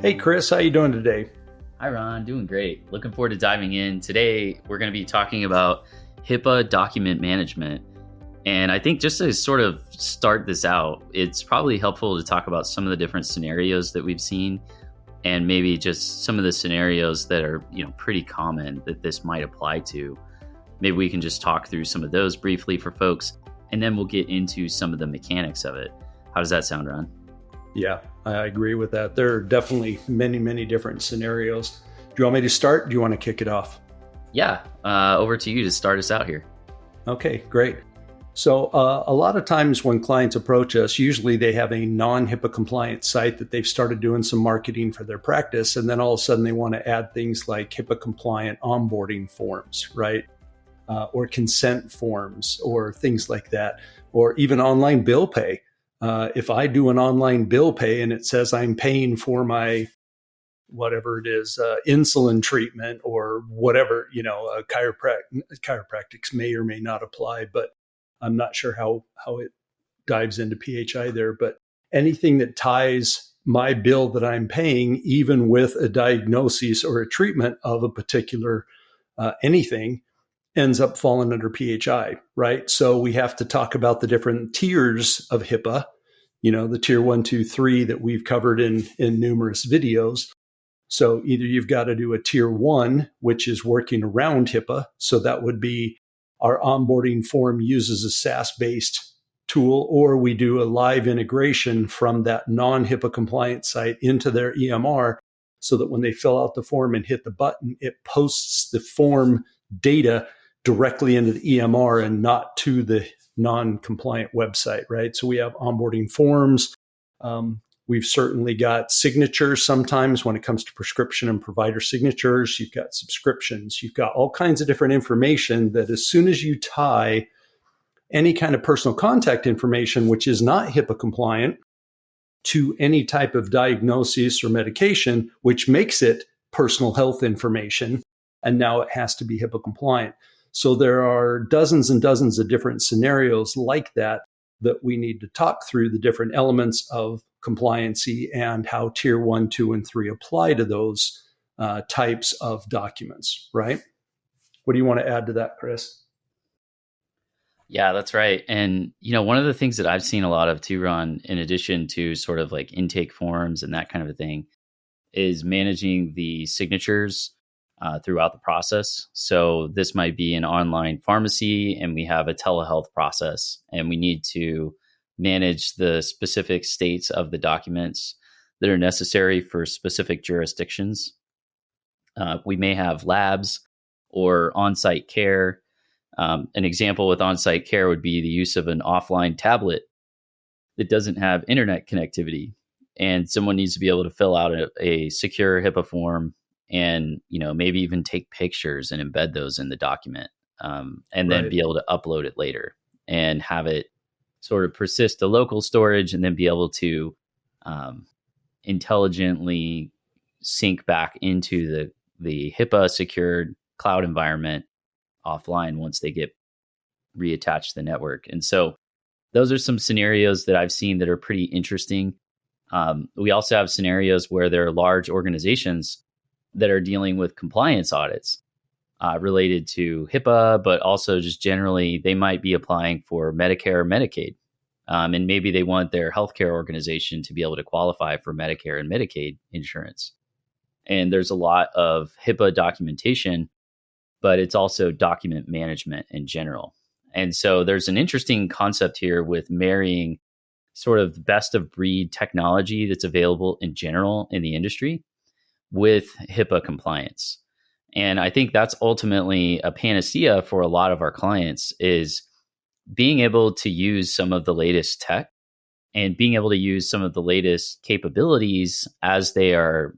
Hey Chris, how you doing today? Hi, Ron. Doing great. Looking forward to diving in. Today, we're going to be talking about HIPAA Document Management. And I think just to sort of start this out, it's probably helpful to talk about some of the different scenarios that we've seen and maybe just some of the scenarios that are, pretty common that this might apply to. Maybe we can just talk through some of those briefly for folks, and then we'll get into some of the mechanics of it. How does that sound, Ron? Yeah, I agree with that. There are definitely many, many different scenarios. Do you want me to start? Do you want to kick it off? Yeah, over to you to start us out here. Okay, great. So a lot of times when clients approach us, usually they have a non-HIPAA compliant site that they've started doing some marketing for their practice. And then all of a sudden they want to add things like HIPAA compliant onboarding forms, right? Or consent forms or things like that, or even online bill pay. If I do an online bill pay and it says I'm paying for my, whatever it is, insulin treatment or whatever, chiropractics may or may not apply, but I'm not sure how it dives into PHI there. But anything that ties my bill that I'm paying, even with a diagnosis or a treatment of a particular anything, ends up falling under PHI, right? So we have to talk about the different tiers of HIPAA, the tier 1, 2, 3 that we've covered in numerous videos. So either you've got to do a tier 1, which is working around HIPAA. So that would be our onboarding form uses a SaaS-based tool, or we do a live integration from that non-HIPAA compliant site into their EMR so that when they fill out the form and hit the button, it posts the form data directly into the EMR and not to the non-compliant website, right? So we have onboarding forms. We've certainly got signatures sometimes when it comes to prescription and provider signatures. You've got subscriptions. You've got all kinds of different information that as soon as you tie any kind of personal contact information, which is not HIPAA compliant, to any type of diagnosis or medication, which makes it personal health information, and now it has to be HIPAA compliant. So there are dozens and dozens of different scenarios like that we need to talk through the different elements of compliancy and how tier 1, 2, and 3 apply to those types of documents, right? What do you want to add to that, Chris? Yeah, that's right. And, one of the things that I've seen a lot of too, Ron, in addition to sort of like intake forms and that kind of a thing, is managing the signatures throughout the process. So this might be an online pharmacy and we have a telehealth process and we need to manage the specific states of the documents that are necessary for specific jurisdictions. We may have labs or on-site care. An example with on-site care would be the use of an offline tablet that doesn't have internet connectivity. And someone needs to be able to fill out a secure HIPAA form and, maybe even take pictures and embed those in the document, and then be able to upload it later and have it sort of persist to local storage and then be able to intelligently sync back into the HIPAA secured cloud environment offline once they get reattached to the network. And so those are some scenarios that I've seen that are pretty interesting. We also have scenarios where there are large organizations that are dealing with compliance audits related to HIPAA, but also just generally they might be applying for Medicare or Medicaid. And maybe they want their healthcare organization to be able to qualify for Medicare and Medicaid insurance. And there's a lot of HIPAA documentation, but it's also document management in general. And so there's an interesting concept here with marrying sort of the best of breed technology that's available in general in the industry with HIPAA compliance. And I think that's ultimately a panacea for a lot of our clients, is being able to use some of the latest tech and being able to use some of the latest capabilities as they are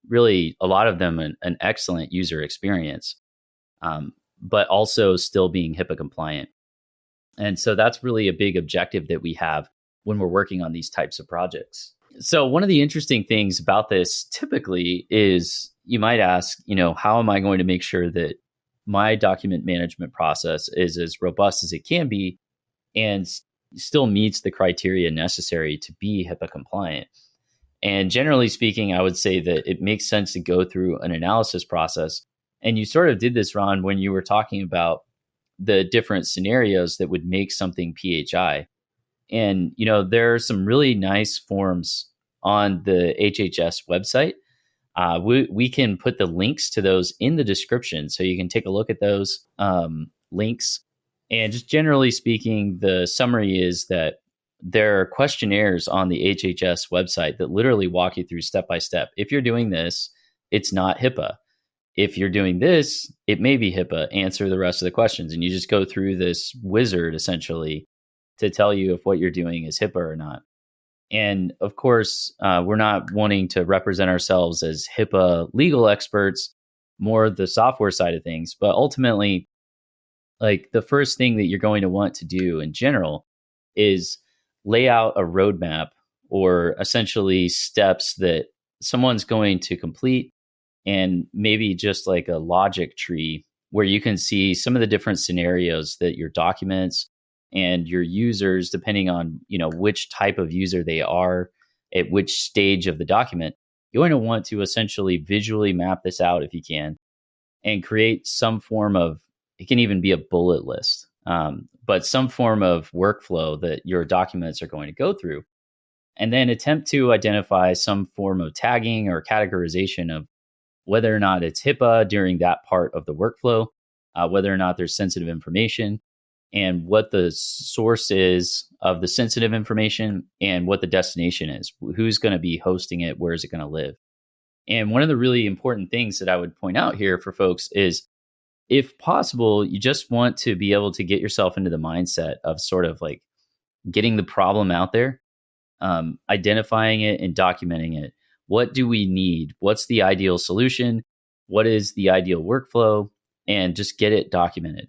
really, a lot of them, an excellent user experience, but also still being HIPAA compliant. And so that's really a big objective that we have when we're working on these types of projects. So one of the interesting things about this typically is you might ask, how am I going to make sure that my document management process is as robust as it can be and still meets the criteria necessary to be HIPAA compliant? And generally speaking, I would say that it makes sense to go through an analysis process. And you sort of did this, Ron, when you were talking about the different scenarios that would make something PHI. And, there are some really nice forms on the HHS website. We can put the links to those in the description, so you can take a look at those links. And just generally speaking, the summary is that there are questionnaires on the HHS website that literally walk you through step by step. If you're doing this, it's not HIPAA. If you're doing this, it may be HIPAA. Answer the rest of the questions. And you just go through this wizard essentially to tell you if what you're doing is HIPAA or not. And of course, we're not wanting to represent ourselves as HIPAA legal experts, more the software side of things. But ultimately, like the first thing that you're going to want to do in general is lay out a roadmap or essentially steps that someone's going to complete, and maybe just like a logic tree where you can see some of the different scenarios that your documents and your users, depending on which type of user they are at which stage of the document, you're going to want to essentially visually map this out if you can, and create some form of, it can even be a bullet list, but some form of workflow that your documents are going to go through, and then attempt to identify some form of tagging or categorization of whether or not it's HIPAA during that part of the workflow, whether or not there's sensitive information, and what the source is of the sensitive information, and what the destination is, who's going to be hosting it, where is it going to live. And one of the really important things that I would point out here for folks is, if possible, you just want to be able to get yourself into the mindset of sort of like getting the problem out there, identifying it and documenting it. What do we need? What's the ideal solution? What is the ideal workflow? And just get it documented.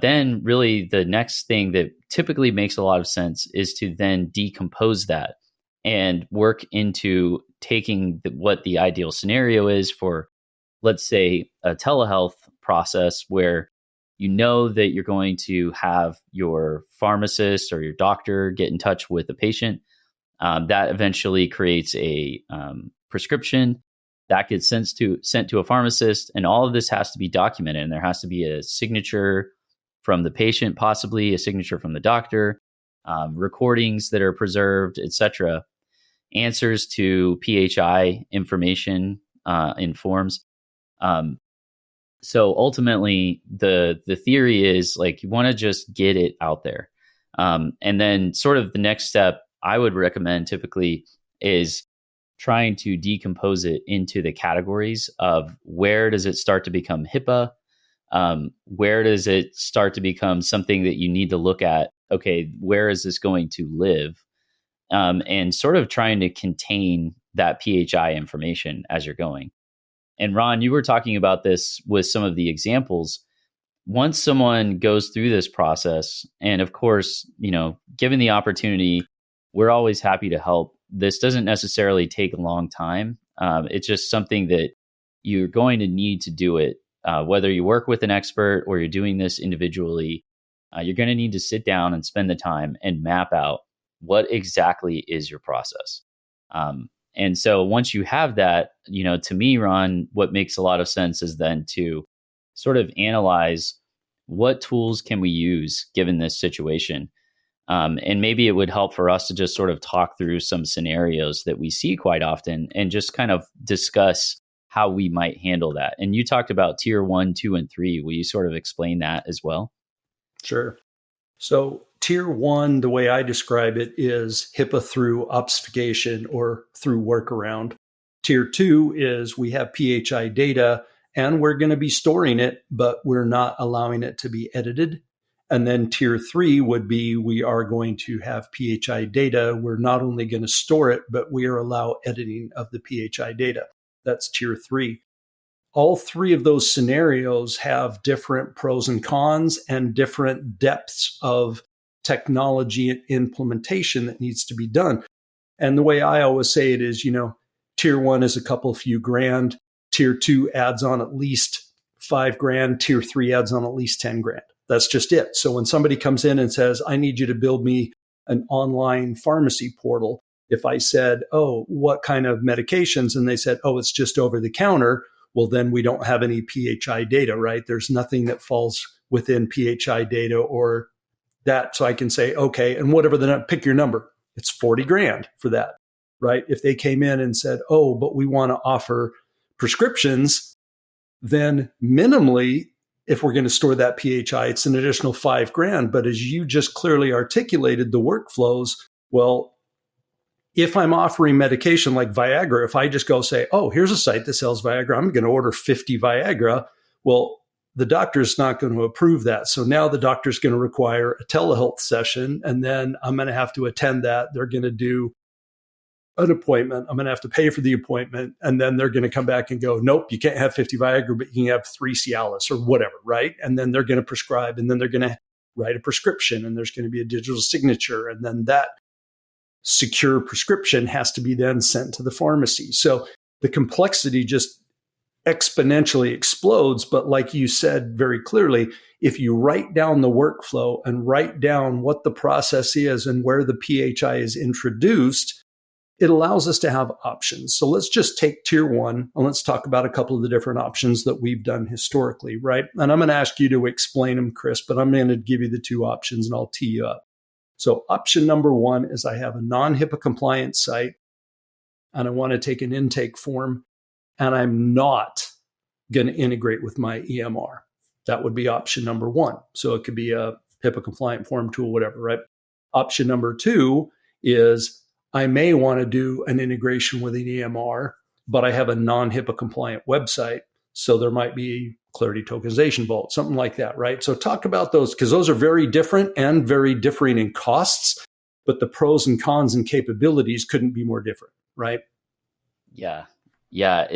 Then really the next thing that typically makes a lot of sense is to then decompose that and work into taking what the ideal scenario is for, let's say, a telehealth process where that you're going to have your pharmacist or your doctor get in touch with the patient. That eventually creates a prescription that gets sent to a pharmacist, and all of this has to be documented. And there has to be a signature from the patient, possibly a signature from the doctor, recordings that are preserved, etc. Answers to PHI information in forms. So ultimately, the theory is like you want to just get it out there, and then sort of the next step I would recommend typically is trying to decompose it into the categories of where does it start to become HIPAA, where does it start to become something that you need to look at. Okay, where is this going to live, and sort of trying to contain that PHI information as you're going. And Ron, you were talking about this with some of the examples. Once someone goes through this process, and of course, given the opportunity, we're always happy to help. This doesn't necessarily take a long time. It's just something that you're going to need to do it. Whether you work with an expert or you're doing this individually, you're going to need to sit down and spend the time and map out what exactly is your process. And so once you have that, to me, Ron, what makes a lot of sense is then to sort of analyze what tools can we use given this situation. And maybe it would help for us to just sort of talk through some scenarios that we see quite often and just kind of discuss how we might handle that. And you talked about tier 1, 2, and 3. Will you sort of explain that as well? Sure. So tier 1, the way I describe it, is HIPAA through obfuscation or through workaround. Tier 2 is we have PHI data and we're going to be storing it, but we're not allowing it to be edited. And then tier 3 would be we are going to have PHI data. We're not only going to store it, but we are allow editing of the PHI data. That's tier 3. All three of those scenarios have different pros and cons and different depths of technology and implementation that needs to be done. And the way I always say it is, tier 1 is a few grand. Tier 2 adds on at least $5,000. Tier 3 adds on at least $10,000. That's just it. So when somebody comes in and says, I need you to build me an online pharmacy portal, If I said, oh, what kind of medications? And they said, oh, it's just over the counter. Well, then we don't have any PHI data, right? There's nothing that falls within PHI data or that. So I can say, okay, and whatever pick your number. It's 40 grand for that, right? If they came in and said, oh, but we want to offer prescriptions, then minimally, if we're going to store that PHI, it's an additional 5 grand. But as you just clearly articulated the workflows, well, if I'm offering medication like Viagra, if I just go say, oh, here's a site that sells Viagra, I'm going to order 50 Viagra. Well, the doctor's not going to approve that. So now the doctor's going to require a telehealth session, and then I'm going to have to attend that. They're going to do an appointment. I'm going to have to pay for the appointment. And then they're going to come back and go, nope, you can't have 50 Viagra, but you can have 3 Cialis or whatever, right? And then they're going to prescribe, and then they're going to write a prescription, and there's going to be a digital signature. And then that secure prescription has to be then sent to the pharmacy. So the complexity just exponentially explodes. But like you said very clearly, if you write down the workflow and write down what the process is and where the PHI is introduced, it allows us to have options. So let's just take tier 1 and let's talk about a couple of the different options that we've done historically, right? And I'm going to ask you to explain them, Chris, but I'm going to give you the 2 options and I'll tee you up. So option number 1 is I have a non-HIPAA compliant site and I want to take an intake form and I'm not going to integrate with my EMR. That would be option number 1. So it could be a HIPAA compliant form tool, whatever, right? Option number 2 is I may want to do an integration with an EMR, but I have a non-HIPAA compliant website. So there might be Clarity Tokenization Vault, something like that, right? So talk about those because those are very different and very differing in costs, but the pros and cons and capabilities couldn't be more different, right? Yeah. Yeah.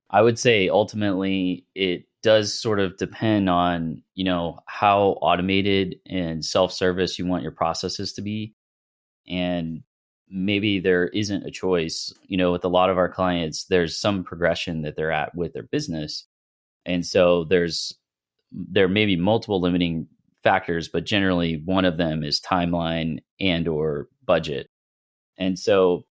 I would say ultimately it does sort of depend on, how automated and self-service you want your processes to be. And maybe there isn't a choice, with a lot of our clients, there's some progression that they're at with their business. And so there may be multiple limiting factors, but generally one of them is timeline and or budget. And so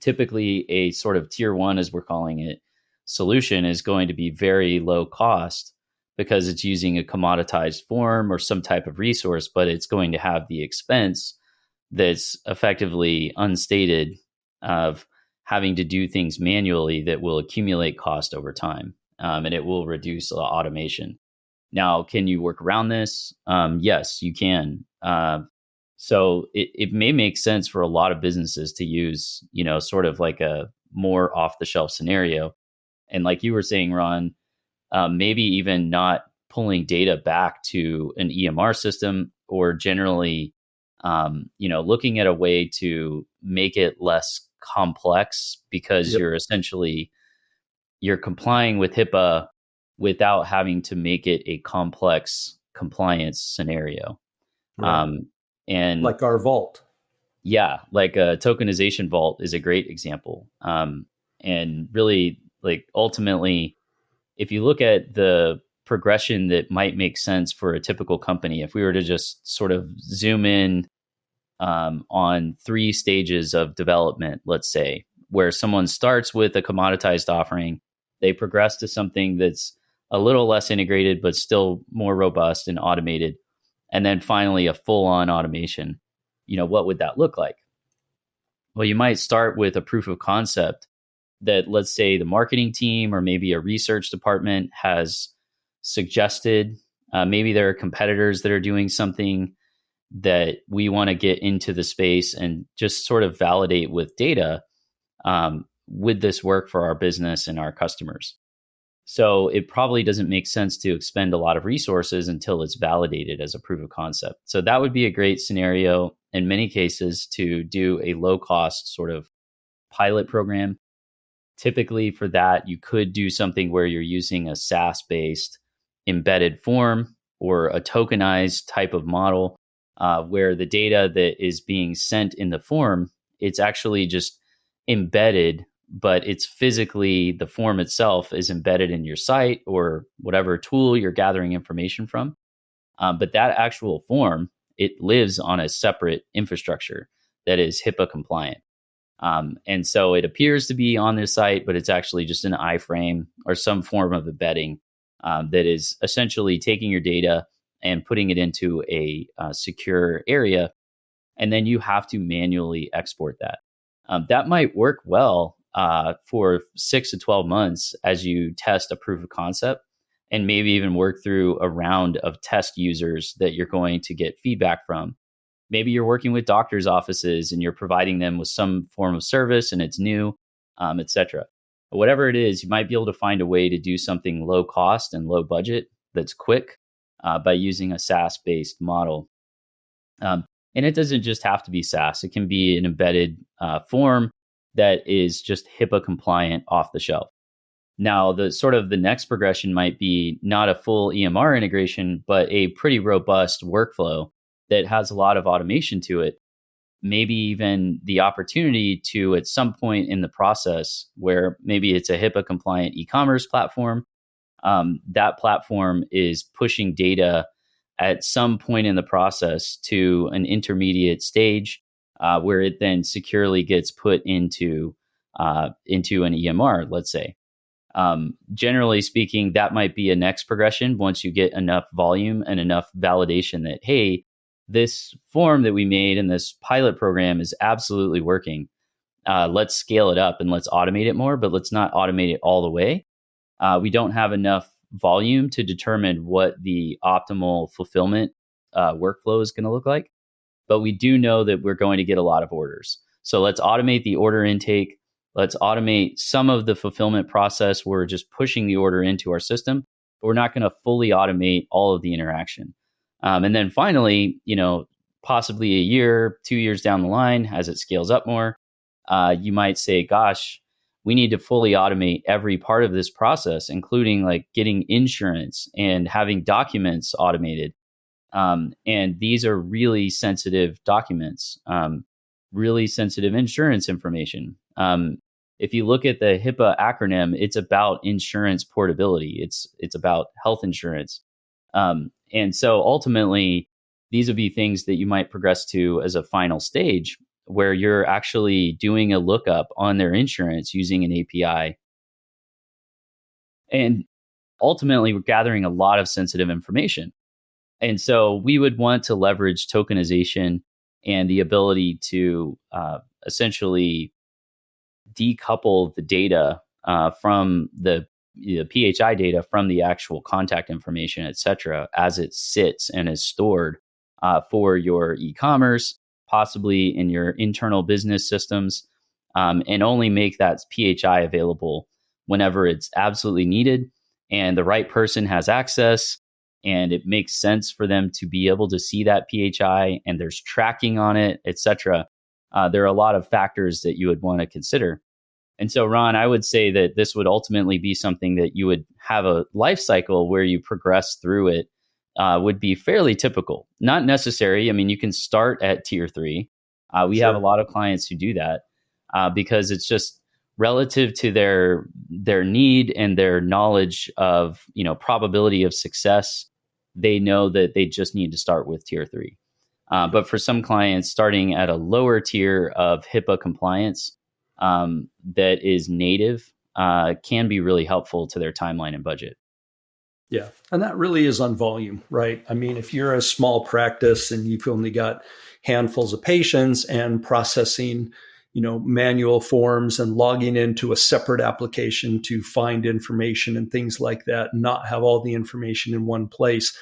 typically a sort of tier 1, as we're calling it, solution is going to be very low cost because it's using a commoditized form or some type of resource, but it's going to have the expense that's effectively unstated of having to do things manually that will accumulate cost over time. And it will reduce automation. Now, can you work around this? Yes, you can. So it may make sense for a lot of businesses to use, sort of like a more off the shelf scenario. And like you were saying, Ron, maybe even not pulling data back to an EMR system or generally, looking at a way to make it less complex because Yep. you're complying with HIPAA without having to make it a complex compliance scenario. Right. And Like our vault. yeah, like a tokenization vault is a great example. And really, like ultimately, if you look at the progression that might make sense for a typical company, if we were to just sort of zoom in on 3 stages of development, let's say, where someone starts with a commoditized offering, they progress to something that's a little less integrated, but still more robust and automated. And then finally a full-on automation. What would that look like? Well, you might start with a proof of concept that, let's say, the marketing team or maybe a research department has suggested. Maybe there are competitors that are doing something that we want to get into the space and just sort of validate with data. Would this work for our business and our customers? So it probably doesn't make sense to expend a lot of resources until it's validated as a proof of concept. So that would be a great scenario in many cases to do a low cost sort of pilot program. Typically for that, you could do something where you're using a SaaS-based embedded form or a tokenized type of model where the data that is being sent in the form, it's actually just embedded, but it's physically, the form itself is embedded in your site or whatever tool you're gathering information from. But that actual form, it lives on a separate infrastructure that is HIPAA compliant. And so it appears to be on this site, but it's actually just an iframe or some form of embedding that is essentially taking your data and putting it into a secure area. And then you have to manually export that. That might work well for 6 to 12 months as you test a proof of concept and maybe even work through a round of test users that you're going to get feedback from. Maybe you're working with doctors' offices and you're providing them with some form of service and it's new, et cetera. Whatever it is, you might be able to find a way to do something low cost and low budget that's quick by using a SaaS-based model. And it doesn't just have to be SaaS. It can be an embedded form that is just HIPAA compliant off the shelf. Now, the next progression might be not a full EMR integration, but a pretty robust workflow that has a lot of automation to it. Maybe even the opportunity to, at some point in the process, where maybe it's a HIPAA compliant eCommerce platform, that platform is pushing data at some point in the process to an intermediate stage where it then securely gets put into an EMR, let's say. Generally speaking, that might be a next progression once you get enough volume and enough validation that, hey, this form that we made in this pilot program is absolutely working. Let's scale it up and let's automate it more, but let's not automate it all the way. We don't have enough volume to determine what the optimal fulfillment workflow is going to look like. But we do know that we're going to get a lot of orders. So let's automate the order intake. Let's automate some of the fulfillment process. We're just pushing the order into our system, but we're not going to fully automate all of the interaction. And then finally, possibly a year, 2 years down the line, as it scales up more, you might say, gosh, we need to fully automate every part of this process, including like getting insurance and having documents automated. And these are really sensitive documents, really sensitive insurance information. If you look at the HIPAA acronym, it's about insurance portability. It's about health insurance. And so ultimately, these would be things that you might progress to as a final stage where you're actually doing a lookup on their insurance using an API. And ultimately, we're gathering a lot of sensitive information. And so we would want to leverage tokenization and the ability to essentially decouple the data from the PHI data from the actual contact information, et cetera, as it sits and is stored for your e-commerce, possibly in your internal business systems, and only make that PHI available whenever it's absolutely needed and the right person has access and it makes sense for them to be able to see that PHI and there's tracking on it, et cetera. There are a lot of factors that you would want to consider. And so, Ron, I would say that this would ultimately be something that you would have a life cycle where you progress through it would be fairly typical. Not necessary. I mean, you can start at tier 3. We have a lot of clients who do that because it's just relative to their need and their knowledge of, probability of success. They know that they just need to start with tier 3. But for some clients, starting at a lower tier of HIPAA compliance, that is native can be really helpful to their timeline and budget. Yeah. And that really is on volume, right? I mean, if you're a small practice and you've only got handfuls of patients and processing, manual forms and logging into a separate application to find information and things like that, not have all the information in one place,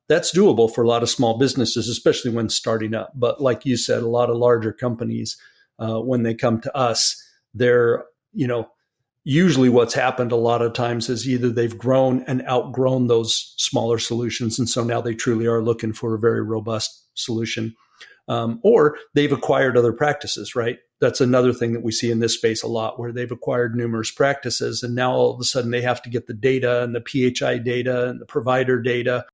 that's doable for a lot of small businesses, especially when starting up. But like you said, a lot of larger companies, when they come to us, they're, usually what's happened a lot of times is either they've grown and outgrown those smaller solutions. And so now they truly are looking for a very robust solution, or they've acquired other practices, right? That's another thing that we see in this space a lot, where they've acquired numerous practices. And now all of a sudden they have to get the data and the PHI data and the provider data,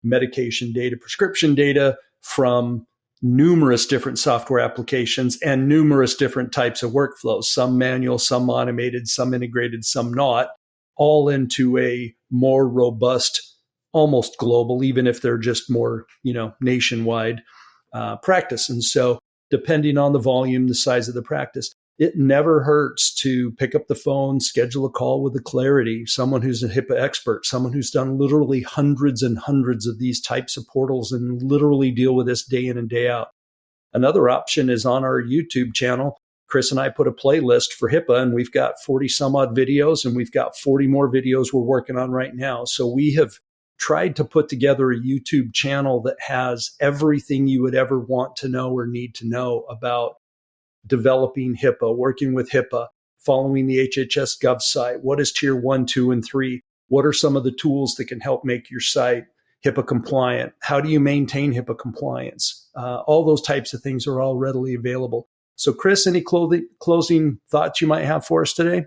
medication data, prescription data from numerous different software applications and numerous different types of workflows, some manual, some automated, some integrated, some not, all into a more robust, almost global, even if they're just more, nationwide practice. And so depending on the volume, the size of the practice. It never hurts to pick up the phone, schedule a call with a Clarity, someone who's a HIPAA expert, someone who's done literally hundreds and hundreds of these types of portals and literally deal with this day in and day out. Another option is on our YouTube channel. Chris and I put a playlist for HIPAA, and we've got 40 some odd videos, and we've got 40 more videos we're working on right now. So we have tried to put together a YouTube channel that has everything you would ever want to know or need to know about developing HIPAA, working with HIPAA, following the HHS Gov site. What is tier 1, 2, and 3? What are some of the tools that can help make your site HIPAA compliant? How do you maintain HIPAA compliance? All those types of things are all readily available. So Chris, any closing thoughts you might have for us today?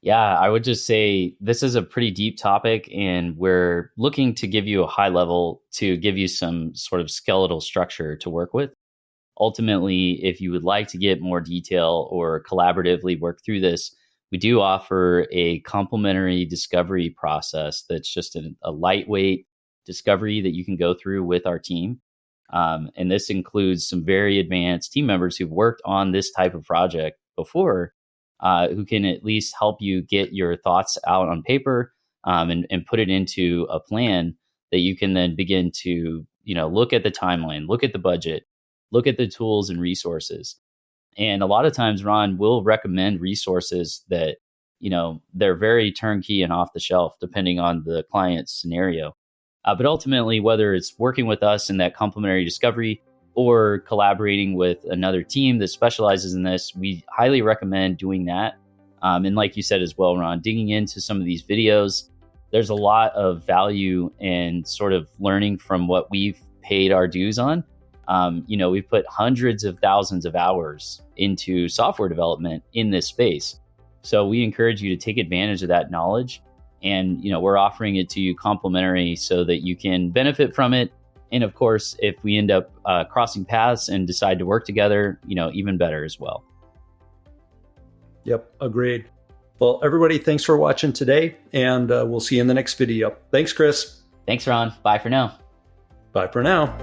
Yeah, I would just say this is a pretty deep topic, and we're looking to give you a high level to give you some sort of skeletal structure to work with. Ultimately, if you would like to get more detail or collaboratively work through this, we do offer a complimentary discovery process that's just a lightweight discovery that you can go through with our team. And this includes some very advanced team members who've worked on this type of project before, who can at least help you get your thoughts out on paper and put it into a plan that you can then begin to, look at the timeline, look at the budget, look at the tools and resources. And a lot of times, Ron will recommend resources that, they're very turnkey and off the shelf, depending on the client's scenario. But ultimately, whether it's working with us in that complementary discovery or collaborating with another team that specializes in this, we highly recommend doing that. And like you said as well, Ron, digging into some of these videos, there's a lot of value and sort of learning from what we've paid our dues on. We've put hundreds of thousands of hours into software development in this space. So we encourage you to take advantage of that knowledge. And, we're offering it to you complimentary so that you can benefit from it. And of course, if we end up crossing paths and decide to work together, even better as well. Yep, agreed. Well, everybody, thanks for watching today, and we'll see you in the next video. Thanks, Chris. Thanks, Ron. Bye for now. Bye for now.